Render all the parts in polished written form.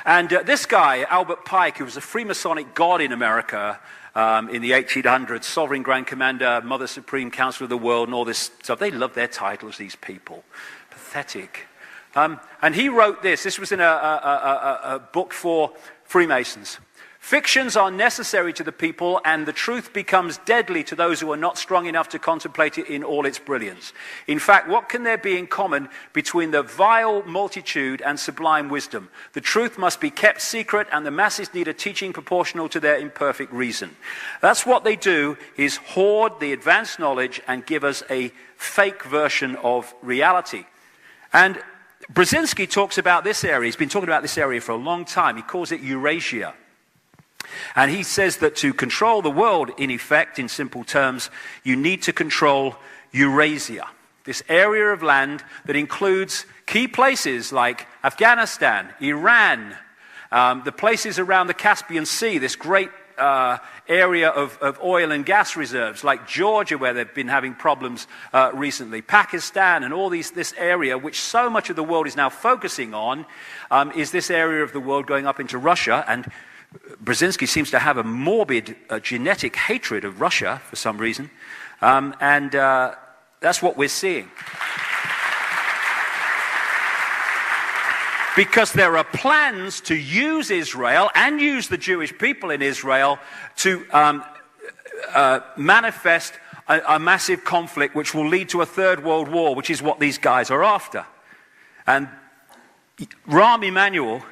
And this guy, Albert Pike, who was a Freemasonic god in America in the 1800s, Sovereign Grand Commander, Mother Supreme Counselor of the World, and all this stuff. They love their titles, these people. Pathetic. And he wrote this. This was in a book for Freemasons. Fictions are necessary to the people, and the truth becomes deadly to those who are not strong enough to contemplate it in all its brilliance. In fact, what can there be in common between the vile multitude and sublime wisdom? The truth must be kept secret, and the masses need a teaching proportional to their imperfect reason. That's what they do, is hoard the advanced knowledge and give us a fake version of reality. And Brzezinski talks about this area. He's been talking about this area for a long time. He calls it Eurasia. And he says that to control the world, in effect, in simple terms, you need to control Eurasia, this area of land that includes key places like Afghanistan, Iran, the places around the Caspian Sea, this great area of oil and gas reserves, like Georgia, where they've been having problems recently, Pakistan, and all this area, which so much of the world is now focusing on, is this area of the world going up into Russia. And Brzezinski seems to have a morbid genetic hatred of Russia for some reason, and that's what we're seeing. Because there are plans to use Israel and use the Jewish people in Israel to manifest a massive conflict which will lead to a third world war, which is what these guys are after. And Rahm Emanuel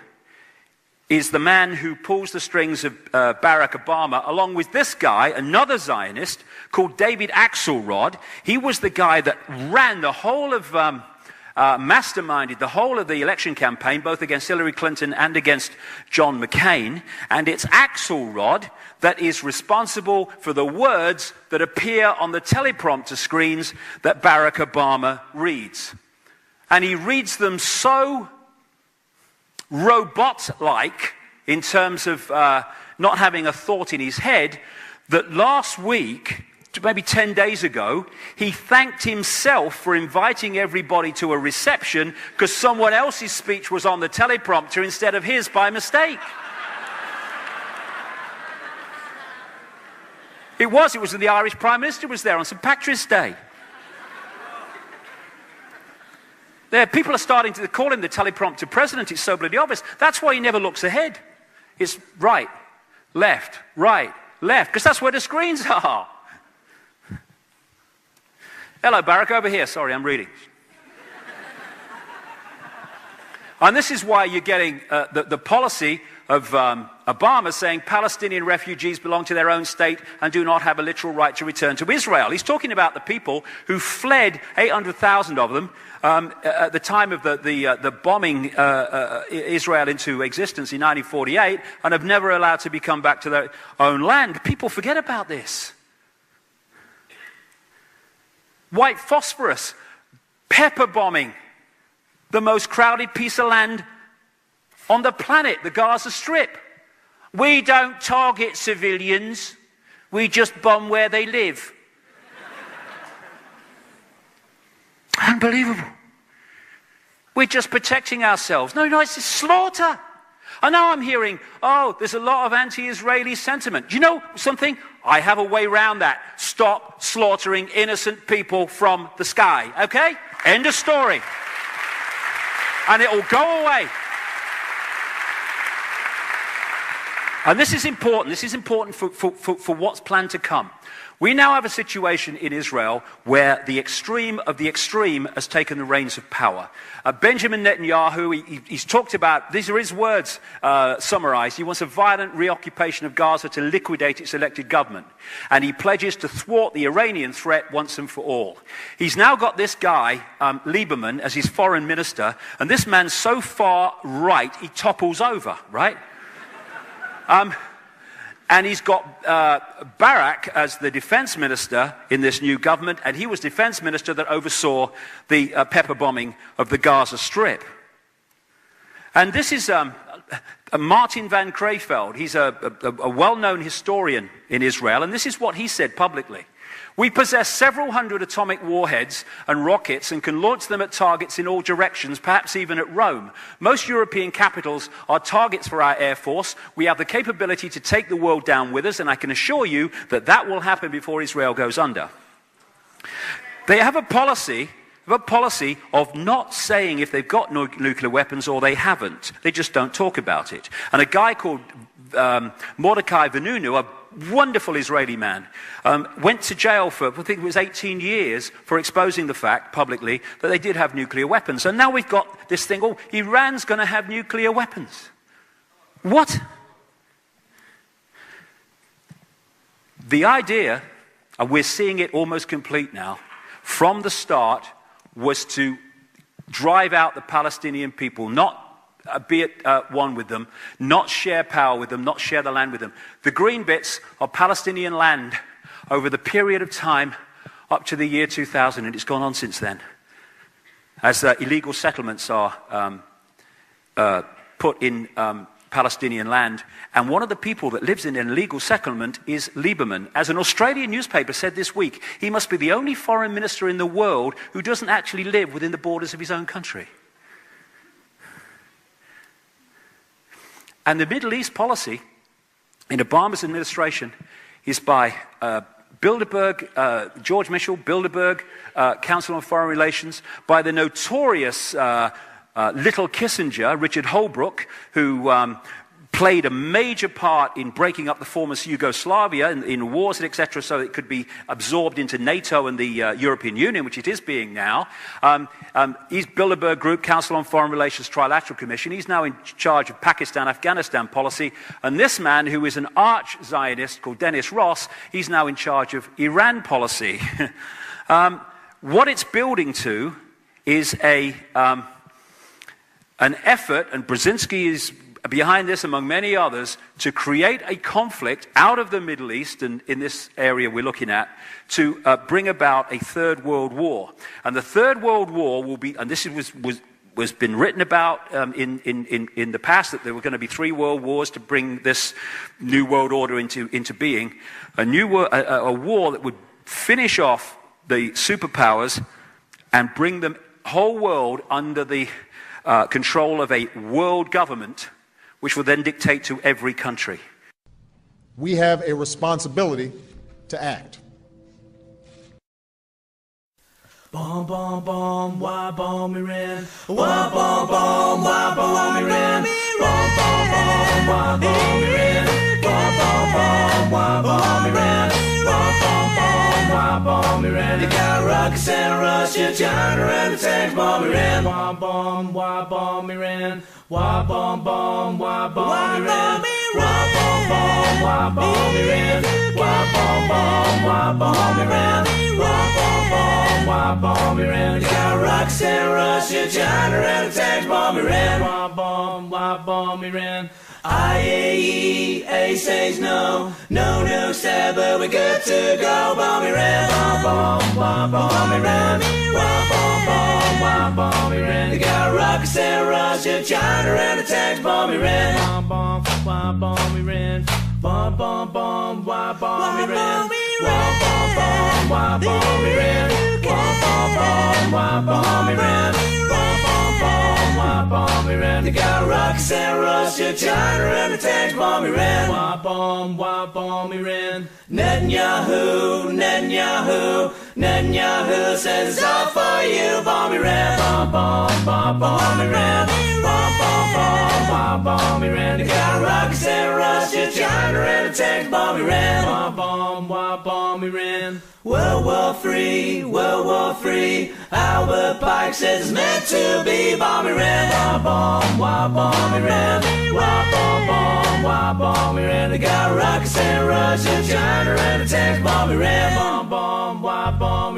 is the man who pulls the strings of Barack Obama, along with this guy, another Zionist, called David Axelrod. He was the guy that ran the whole of, masterminded the whole of the election campaign, both against Hillary Clinton and against John McCain. And it's Axelrod that is responsible for the words that appear on the teleprompter screens that Barack Obama reads. And he reads them so robot-like in terms of not having a thought in his head, that last week, maybe 10 days ago, he thanked himself for inviting everybody to a reception because someone else's speech was on the teleprompter instead of his by mistake. It was the Irish Prime Minister was there on St. Patrick's Day. There, people are starting to call him the teleprompter president. It's so bloody obvious. That's why he never looks ahead. It's right, left, because that's where the screens are. Hello, Barack, over here. Sorry, I'm reading. And this is why you're getting the policy of Obama saying Palestinian refugees belong to their own state and do not have a literal right to return to Israel. He's talking about the people who fled, 800,000 of them, at the time of the bombing Israel into existence in 1948, and have never allowed to come back to their own land. People forget about this. White phosphorus, pepper bombing, the most crowded piece of land on the planet, the Gaza Strip. We don't target civilians, we just bomb where they live. Unbelievable. We're just protecting ourselves. No, it's a slaughter. And now I'm hearing, there's a lot of anti-Israeli sentiment. Do you know something? I have a way around that. Stop slaughtering innocent people from the sky, okay? End of story. And it'll go away. And this is important. This is important for what's planned to come. We now have a situation in Israel where the extreme of the extreme has taken the reins of power. Benjamin Netanyahu, he's talked about, these are his words summarized, he wants a violent reoccupation of Gaza to liquidate its elected government. And he pledges to thwart the Iranian threat once and for all. He's now got this guy, Lieberman, as his foreign minister, and this man's so far right, he topples over, right? And he's got Barak as the defense minister in this new government, and he was defense minister that oversaw the pepper bombing of the Gaza Strip. And this is Martin van Creveld. He's a well-known historian in Israel, and this is what he said publicly. We possess several hundred atomic warheads and rockets and can launch them at targets in all directions, perhaps even at Rome. Most European capitals are targets for our Air Force. We have the capability to take the world down with us, and I can assure you that that will happen before Israel goes under. They have a policy of not saying if they've got nuclear weapons or they haven't. They just don't talk about it. And a guy called Mordecai Vanunu, a wonderful Israeli man, went to jail for, I think it was 18 years, for exposing the fact publicly that they did have nuclear weapons. And now we've got this thing, oh, Iran's going to have nuclear weapons. What? The idea, and we're seeing it almost complete now, from the start was to drive out the Palestinian people, not be at one with them, not share power with them, not share the land with them. The green bits are Palestinian land over the period of time up to the year 2000, and it's gone on since then. As illegal settlements are put in Palestinian land, and one of the people that lives in an illegal settlement is Lieberman. As an Australian newspaper said this week, he must be the only foreign minister in the world who doesn't actually live within the borders of his own country. And the Middle East policy in Obama's administration is by Bilderberg, George Mitchell, Bilderberg, Council on Foreign Relations, by the notorious little Kissinger, Richard Holbrooke, who played a major part in breaking up the former Yugoslavia in wars, etc., so it could be absorbed into NATO and the European Union, which it is being now. He's Bilderberg Group, Council on Foreign Relations, Trilateral Commission. He's now in charge of Pakistan-Afghanistan policy. And this man, who is an arch-Zionist called Dennis Ross, he's now in charge of Iran policy. What it's building to is an effort, and Brzezinski is behind this among many others, to create a conflict out of the Middle East, and in this area we're looking at, to bring about a third world war. And the third world war will be, and this was been written about in the past, that there were going to be 3 world wars to bring this new world order into being, a war that would finish off the superpowers and bring the whole world under the control of a world government, which will then dictate to every country. We have a responsibility to act. Bomb, bomb, bomb, why bomb Iran? Why bomb, bomb, why bomb Iran? Bomb, bomb, bomb, why bomb Iran? Bomb, bomb, bomb, why bomb Iran? Bomb, bomb, bomb, why bomb Iran? They got rockets and Russia, China, and the tanks bomb Iran. Why bomb, why bomb Iran? Why bomb, bomb, why bomb Iran? Why bomb, bomb, why bomb Iran? Why bomb, bomb, why bomb Iran? Why bomb, bomb, why bomb Iran? They got rockets and Russia, China, and the tanks bomb Iran. Why bomb Iran? IAEA says no, no nukes there, but we're good to go. Bomb Iran, bomb Iran, bomb Iran. They got rockets and Russia, China, and the tanks bomb Iran. Bomb Iran, bomb Iran, bomb Iran, bomb Iran, bomb Iran. They got rockets and Russia, China, and the tanks bomb Iran. Why bomb Iran? Netanyahu says it's all for you. Bomb Iran, bomb Iran, bomb Iran. They got rockets and Russia, China, and the tanks bomb Iran. Bomb Iran. World War III, Albert Pike says it's meant to be. Bomb Iran, bomb Iran, bomb Iran. They got rockets and Russia, China, and the tanks bomb Iran. Bomb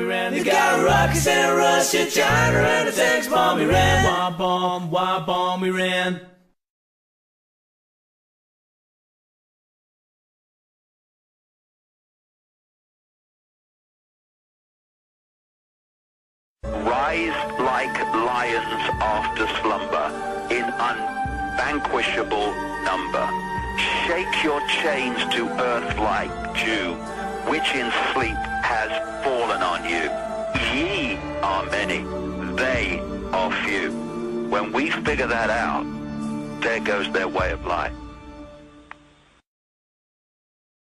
Iran. They got rockets and Russia, China, and the tanks bomb Iran. Bomb Iran. Rise like lions after slumber, in unvanquishable number. Shake your chains to earth like dew. which in sleep has fallen on you. Ye are many, they are few. When we figure that out, there goes their way of life.